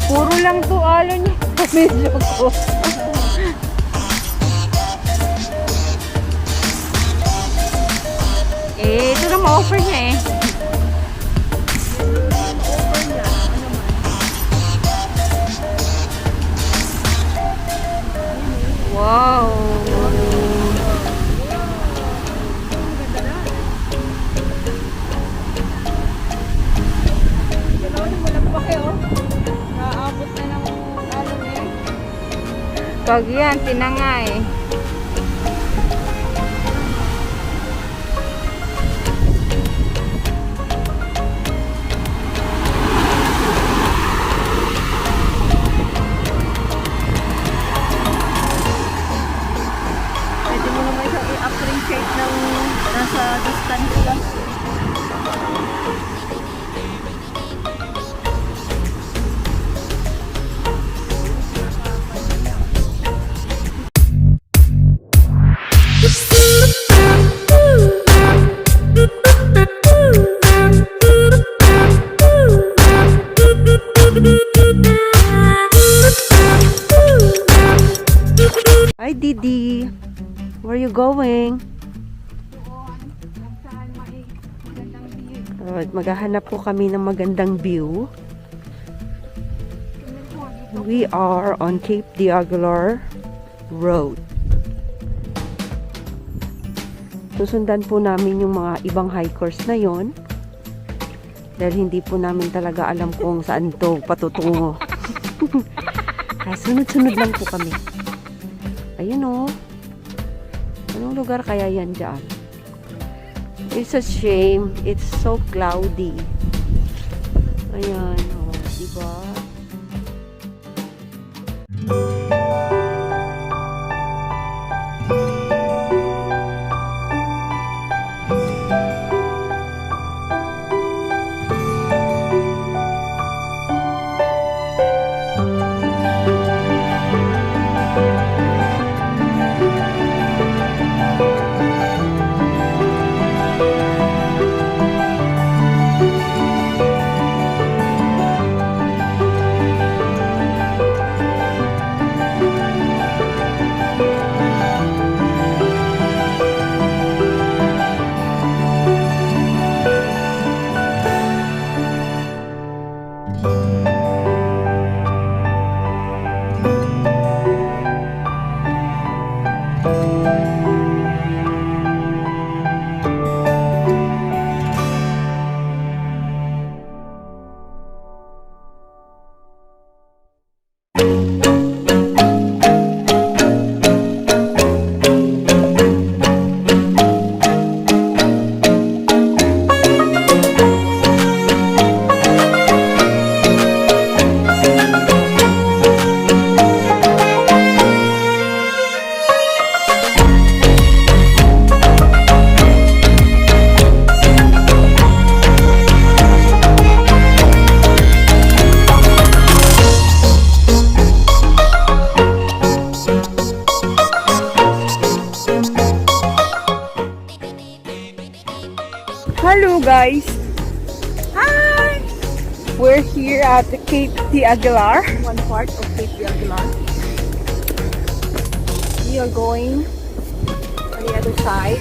Puro lang to alon yung medyo ko. Ito na ma-offer niya eh. Wow! Pag yan, tinangay. Pwede mo naman isang i-appreciate ng nasa distance lang. Hi Didi, where are you going? Maghahanap po kami ng magandang view. We are on Cape de Aguilar Road. Susundan po namin yung mga ibang hikers na yon. Dahil hindi po namin talaga alam kung saan to patutungo. Kaya sunod-sunod lang po kami. Ayun o. Anong lugar kaya yan dyan? It's a shame. It's so cloudy. Ayan o. Diba? Hello guys! Hi! We're here at the Cape de Aguilar. One part of Cape de Aguilar. We are going on the other side.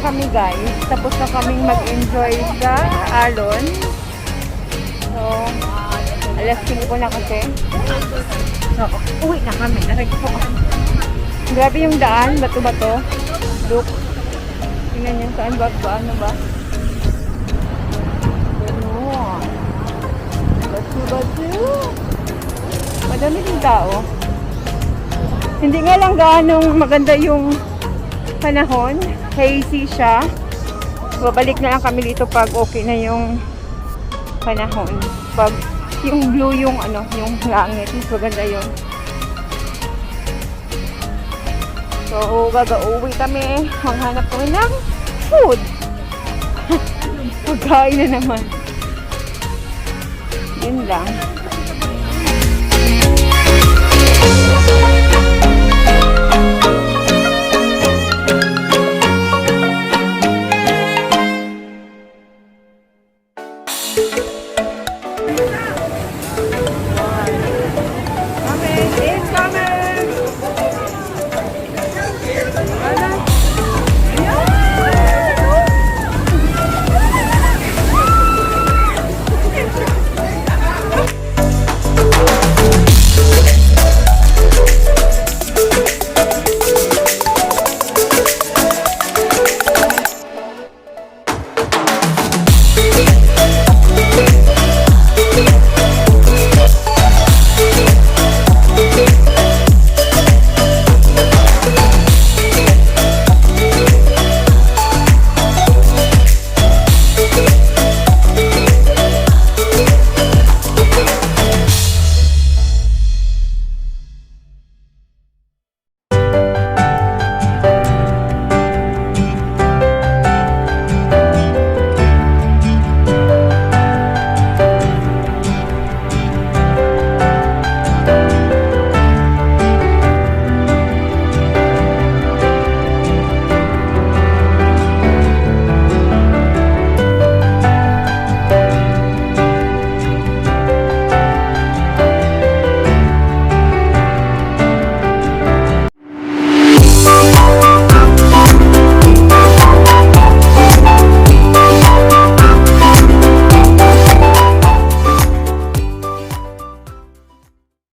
kami guys. Tapos na kaming mag-enjoy sa alon. So, alas 5 na kasi. So, uwi na kami. Aray ko. Grabe yung daan. Bato-bato. Look. Tingnan yun saan ba? Ano ba? Ganun. Bato-bato. Madami yung tao. Hindi nga lang ganong maganda yung panahon. Hazy siya. Babalik na lang kami dito pag okay na yung panahon. Pag yung blue yung ano, yung langit. Mas maganda yun. So, gag-uwi kami. Maghanap kami ng food. Pagkain na naman. Yun lang.